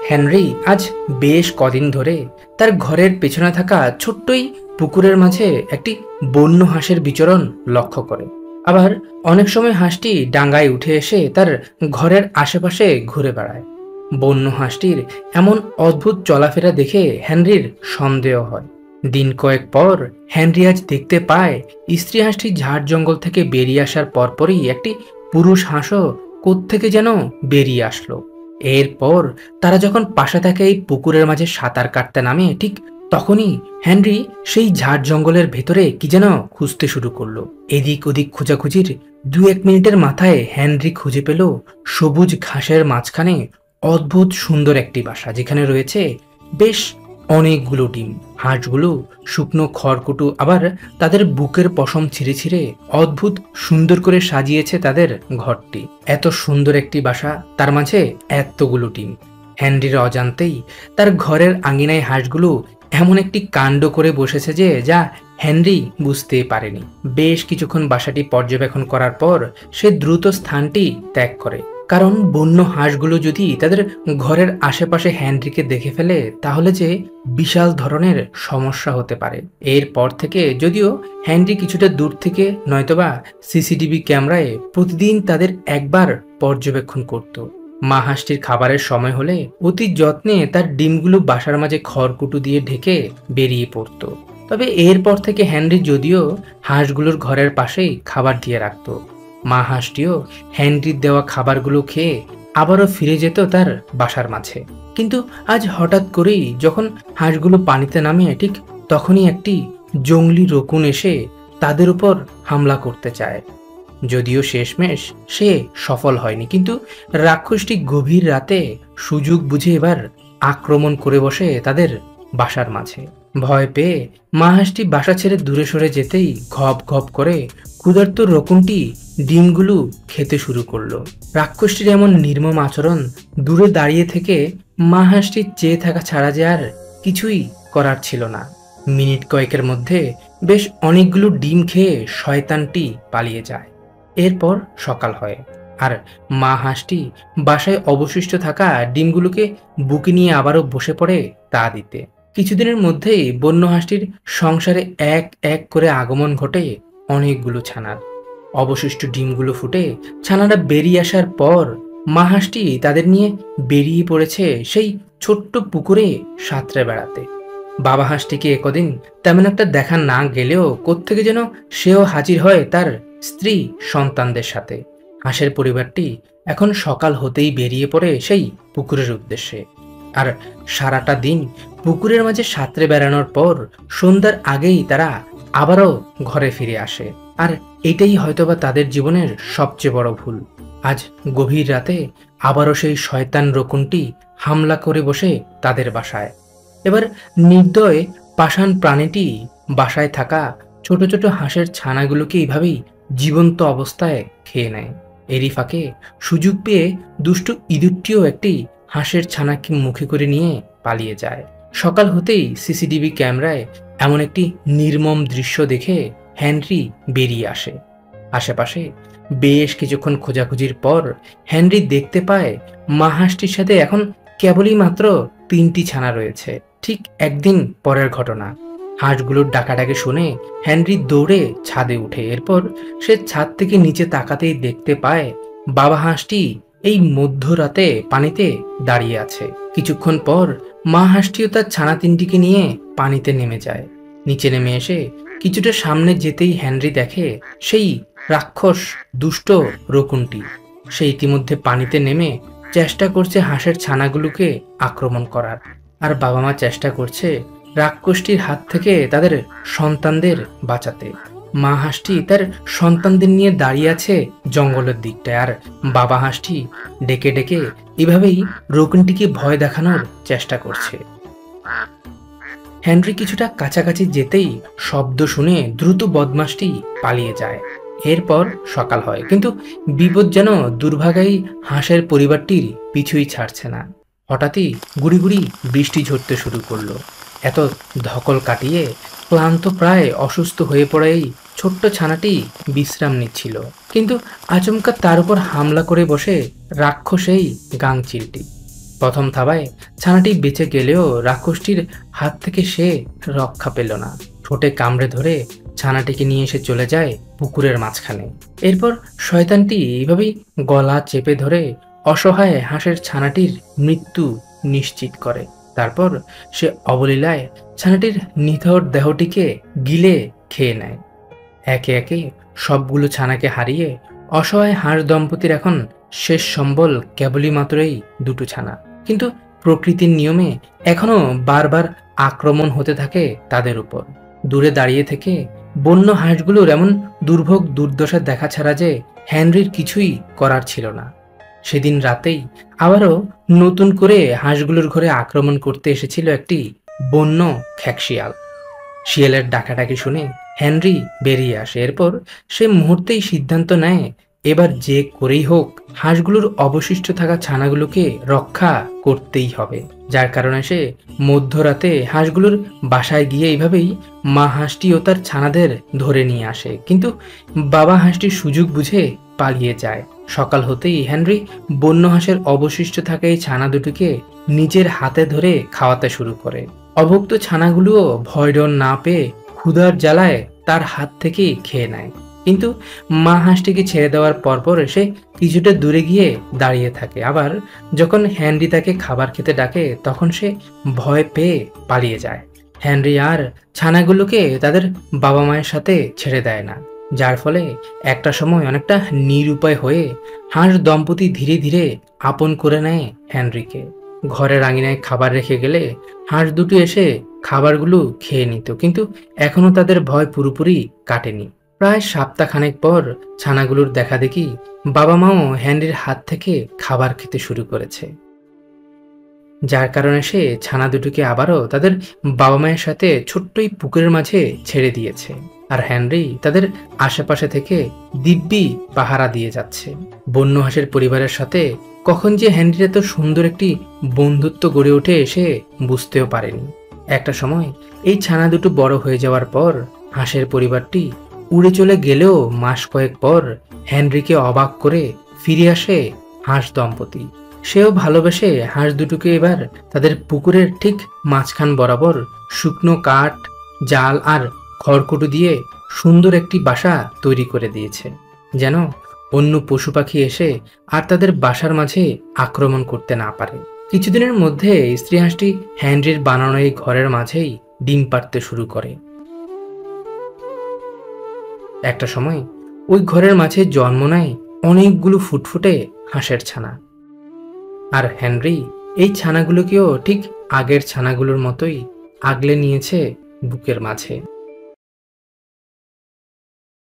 Henry আজ বেশ কদিন ধরে তার ঘরের পেছনে থাকা ছোট্টই পুকুরের মাঝে একটি বন্য হাঁসের বিচরণ লক্ষ্য করে। আবার অনেক সময় হাঁসটি ডাঙ্গায় উঠে এসে তার ঘরের আশেপাশে ঘুরে বেড়ায়। বন্য হাঁসটির এমন অদ্ভুত চলাফেরা দেখে হেনরির সন্দেহ হয়। দিন কয়েক পর হেনরি আজ দেখতে পায় স্ত্রী হাঁসটি ঝাড় জঙ্গল থেকে বেরিয়ে আসার পরপরই একটি পুরুষ হাঁসও কোত্থেকে যেন বেরিয়ে আসলো। এরপর তারা যখন পাশে থাকা এই পুকুরের মাঝে সাঁতার কাটতে নামে, ঠিক তখনই হেনরি সেই ঝাড় জঙ্গলের ভেতরে কি যেন খুঁজতে শুরু করলো। এদিক ওদিক খোঁজাখুঁজির 2-1 মিনিটের মাথায় হেনরি খুঁজে পেল সবুজ ঘাসের মাঝখানে অদ্ভুত সুন্দর একটি বাসা, যেখানে রয়েছে বেশ অনেকগুলো ডিম। হাঁসগুলো শুকনো খড়কুটো আবার তাদের বুকের পশম ছিঁড়ে ছিঁড়ে অদ্ভুত সুন্দর করে সাজিয়েছে তাদের ঘরটি। এত সুন্দর একটি বাসা, তার মাঝে এতগুলো ডিম। হেনরির অজান্তেই তার ঘরের আঙিনায় হাঁসগুলো এমন একটি কাণ্ড করে বসেছে যে যা হেনরি বুঝতে পারেনি। বেশ কিছুক্ষণ বাসাটি পর্যবেক্ষণ করার পর সে দ্রুত স্থানটি ত্যাগ করে, কারণ বন্য হাঁসগুলো যদি তাদের ঘরের আশেপাশে হেনরিকে দেখে ফেলে তাহলে যে বিশাল ধরনের সমস্যা হতে পারে। এরপর থেকে যদিও হেনরি কিছুটা দূর থেকে নয়তোবা সিসিটিভি ক্যামেরায় প্রতিদিন তাদের একবার পর্যবেক্ষণ করত। মা হাঁসটির খাবারের সময় হলে অতি যত্নে তার ডিমগুলো বাসার মাঝে খড়কুটো দিয়ে ঢেকে বেরিয়ে পড়ত। তবে এরপর থেকে হেনরি যদিও হাঁসগুলোর ঘরের পাশেই খাবার দিয়ে রাখত, মা হাঁসটিও হেনরির দেওয়া খাবারগুলো খেয়ে আবারও ফিরে যেত তার বাসার মাঝে। কিন্তু আজ হঠাৎ করেই যখন হাঁসগুলো পানিতে নামে, ঠিক তখনই একটি জংলি রকুন এসে তাদের উপর হামলা করতে চায়। যদিও শেষমেশ সে সফল হয়নি, কিন্তু রাক্ষসটি গভীর রাতে সুযোগ বুঝে এবার আক্রমণ করে বসে তাদের বাসার মাঝে। ভয় পেয়ে মা হাঁসটি বাসা ছেড়ে দূরে সরে যেতেই ঘপ ঘপ করে ক্ষুধার্ত রকুনটি ডিমগুলো খেতে শুরু করলো। রাক্ষসটির এমন নির্মম আচরণ দূরে দাঁড়িয়ে থেকে মা হাঁসটির চেয়ে থাকা ছাড়া যে আর কিছুই করার ছিল না। মিনিট কয়েকের মধ্যে বেশ অনেকগুলো ডিম খেয়ে শয়তানটি পালিয়ে যায়। এরপর সকাল হয় আর মা হাঁসটি বাসায় অবশিষ্ট থাকা ডিমগুলোকে বুকে নিয়ে আবারও বসে পড়ে তা দিতে। কিছুদিনের মধ্যেই বন্য হাঁসটির সংসারে এক এক করে আগমন ঘটে অনেকগুলো ছানার। অবশিষ্ট ডিমগুলো ফুটে ছানারা বেরিয়ে আসার পর মা হাঁসটি তাদের নিয়ে বেরিয়ে পড়েছে সেই ছোট্ট পুকুরে সাঁতরে বেড়াতে। বাবা হাঁসটিকে একদিন তেমন একটা দেখা না গেলেও কোত্থেকে যেন সেও হাজির হয় তার স্ত্রী সন্তানদের সাথে। হাঁসের পরিবারটি এখন সকাল হতেই বেরিয়ে পড়ে সেই পুকুরের উদ্দেশ্যে। আর সারাটা দিন পুকুরের মাঝে সাঁতরে বেড়ানোর পর সন্ধ্যার আগেই তারা আবারও ঘরে ফিরে আসে। আর এটাই হয়তোবা তাদের জীবনের সবচেয়ে বড় ভুল। আজ গভীর রাতে আবারও সেই শয়তান রকুনটি হামলা করে বসে তাদের বাসায়। এবার নির্দয় পাষাণ প্রাণীটি বাসায় থাকা ছোট ছোট হাঁসের ছানাগুলোকে এইভাবেই জীবন্ত অবস্থায় খেয়ে নেয়। এরই ফাঁকে সুযোগ পেয়ে দুষ্টু ইঁদুরটিও একটি হাঁসের ছানাকে মুখে করে নিয়ে পালিয়ে যায়। সকাল হতেই সিসিটিভি ক্যামেরায় এমন একটি নির্মম দৃশ্য দেখে হেনরি বেরিয়ে আসে। আশেপাশে বেশ কিছুক্ষণ খোঁজাখুঁজির পর হেনরি দেখতে পায় মা হাঁসটির সাথে এখন কেবলই মাত্র 3টি ছানা রয়েছে। ঠিক একদিন পরের ঘটনা। হাঁসগুলোর ডাকাডাকি শুনে হেনরি দৌড়ে ছাদে উঠে। এরপর সে ছাদ থেকে নিচে তাকাতেই দেখতে পায় বাবা হাঁসটি এই মধ্যরাতে পানিতে দাঁড়িয়ে আছে। কিছুক্ষণ পর মা হাঁসটিও তার ছানা 3টিকে নিয়ে পানিতে নেমে যায়। নিচে নেমে এসে কিছুটা সামনে যেতেই হেনরি দেখে সেই রাক্ষস দুষ্ট রকুনটি। সে ইতিমধ্যে পানিতে নেমে চেষ্টা করছে হাঁসের ছানাগুলোকে আক্রমণ করার। আর বাবা মা চেষ্টা করছে রাক্ষসটির হাত থেকে তাদের সন্তানদের বাঁচাতে। মা হাঁসটি তার সন্তানদের নিয়ে দাঁড়িয়ে আছে জঙ্গলের দিকটায়, আর বাবা হাঁসটি ডেকে ডেকে এভাবেই রকুনটিকে ভয় দেখানোর চেষ্টা করছে। হেনরি কিছুটা কাছাকাছি যেতেই শব্দ শুনে দ্রুত বদমাশটি পালিয়ে যায়। এরপর সকাল হয়, কিন্তু বিপদ যেন দুর্ভাগাই হাঁসের পরিবারটির পিছুই ছাড়ছে না। হঠাৎই গুড়ি গুড়ি বৃষ্টি ঝরতে শুরু করলো। এত ধকল কাটিয়ে ক্লান্ত প্রায় অসুস্থ হয়ে পড়েই ছোট্ট ছানাটি বিশ্রাম নিচ্ছিল, কিন্তু আচমকা তার উপর হামলা করে বসে রাক্ষসেই গাংচিলটি। প্রথম থাবায় ছানাটি বেঁচে গেলেও রাক্ষসটির হাত থেকে সে রক্ষা পেল না। ঠোঁটে কামড়ে ধরে ছানাটিকে নিয়ে এসে চলে যায় পুকুরের মাঝখানে। এরপর শয়তানটি এইভাবেই গলা চেপে ধরে অসহায় হাঁসের ছানাটির মৃত্যু নিশ্চিত করে। তারপর সে অবলীলায় ছানাটির নিথর দেহটিকে গিলে খেয়ে নেয়। একে একে সবগুলো ছানাকে হারিয়ে অসহায় হাঁস দম্পতির এখন শেষ সম্বল কেবলই মাত্রই দুটো ছানা। কিন্তু প্রকৃতির নিয়মে এখনো বারবার আক্রমণ হতে থাকে তাদের উপর। দূরে দাঁড়িয়ে থেকে বন্য হাঁসগুলোর এমন দুর্ভোগ দুর্দশা দেখা ছাড়া যে হেনরির কিছুই করার ছিল না। সেদিন রাতেই আবারও নতুন করে হাঁসগুলোর ঘরে আক্রমণ করতে এসেছিল একটি বন্য খ্যাকশিয়াল। শিয়ালের ডাকাডাকি শুনে হেনরি বেরিয়ে আসে। এরপর সে মুহূর্তেই সিদ্ধান্ত নেয় এবার যে করেই হোক হাঁসগুলোর অবশিষ্ট থাকা ছানাগুলোকে রক্ষা করতেই হবে। যার কারণে সে মধ্যরাতে হাঁসগুলোর বাসায় গিয়ে এইভাবেই মা হাঁসটি ও তার ছানাদের ধরে নিয়ে আসে। কিন্তু বাবা হাঁসটির সুযোগ বুঝে পালিয়ে যায়। সকাল হতেই হেনরি বন্য হাঁসের অবশিষ্ট থাকা এই ছানা দুটোকে নিজের হাতে ধরে খাওয়াতে শুরু করে। অভুক্ত ছানাগুলোও ভয় ডর না পেয়ে ক্ষুধার জ্বালায় তার হাত থেকেই খেয়ে নেয়। কিন্তু মা হাঁসটিকে ছেড়ে দেওয়ার পরপর এসে কিছুটা দূরে গিয়ে দাঁড়িয়ে থাকে। আবার যখন হেনরি তাকে খাবার খেতে ডাকে তখন সে ভয় পেয়ে পালিয়ে যায়। হেনরি আর ছানাগুলোকে তাদের বাবা মায়ের সাথে ছেড়ে দেয় না, যার ফলে একটা সময় অনেকটা নিরুপায় হয়ে হাঁস দম্পতি ধীরে ধীরে আপন করে নেয় হেনরিকে। ঘরের আঙিনায় খাবার রেখে গেলে হাঁস দুটো এসে খাবারগুলো খেয়ে নিত, কিন্তু এখনো তাদের ভয় পুরোপুরি কাটেনি। প্রায় সপ্তাহখানেক পর ছানাগুলোর দেখা দেখি বাবা মাও হেনরির হাত থেকে খাবার খেতে শুরু করেছে, যার কারণে সে ছানা দুটোকে আবারও তাদের বাবা মায়ের সাথে ছোট্টই পুকুরের মাঝে ছেড়ে দিয়েছে। আর হেনরি তাদের আশেপাশে থেকে দিব্যি পাহারা দিয়ে যাচ্ছে। বন্য হাঁসের পরিবারের সাথে কখন যে হেনরির এত সুন্দর একটি বন্ধুত্ব গড়ে ওঠে সে বুঝতেও পারেনি। একটা সময় এই ছানা দুটো বড় হয়ে যাওয়ার পর হাঁসের পরিবারটি উড়ে চলে গেলেও মাস কয়েক পর হেনরিকে অবাক করে ফিরে আসে হাঁস দম্পতি। সেও ভালোবেসে হাঁস দুটোকে এবার তাদের পুকুরের ঠিক মাঝখান বরাবর শুকনো কাঠ, জাল আর খড়কুটো দিয়ে সুন্দর একটি বাসা তৈরি করে দিয়েছে, যেন অন্য পশু পাখি এসে আর তাদের বাসার মাঝে আক্রমণ করতে না পারে। কিছুদিনের মধ্যে স্ত্রী হাঁসটি হেনরির বানানো এই ঘরের মাঝেই ডিম পাড়তে শুরু করে। একটা সময় ওই ঘরের মাঝে জন্ম নেয় অনেকগুলো ফুটফুটে হাঁসের ছানা। আর হেনরি এই ছানাগুলোকেও ঠিক আগের ছানাগুলোর মতোই আগলে নিয়েছে বুকের মাঝে।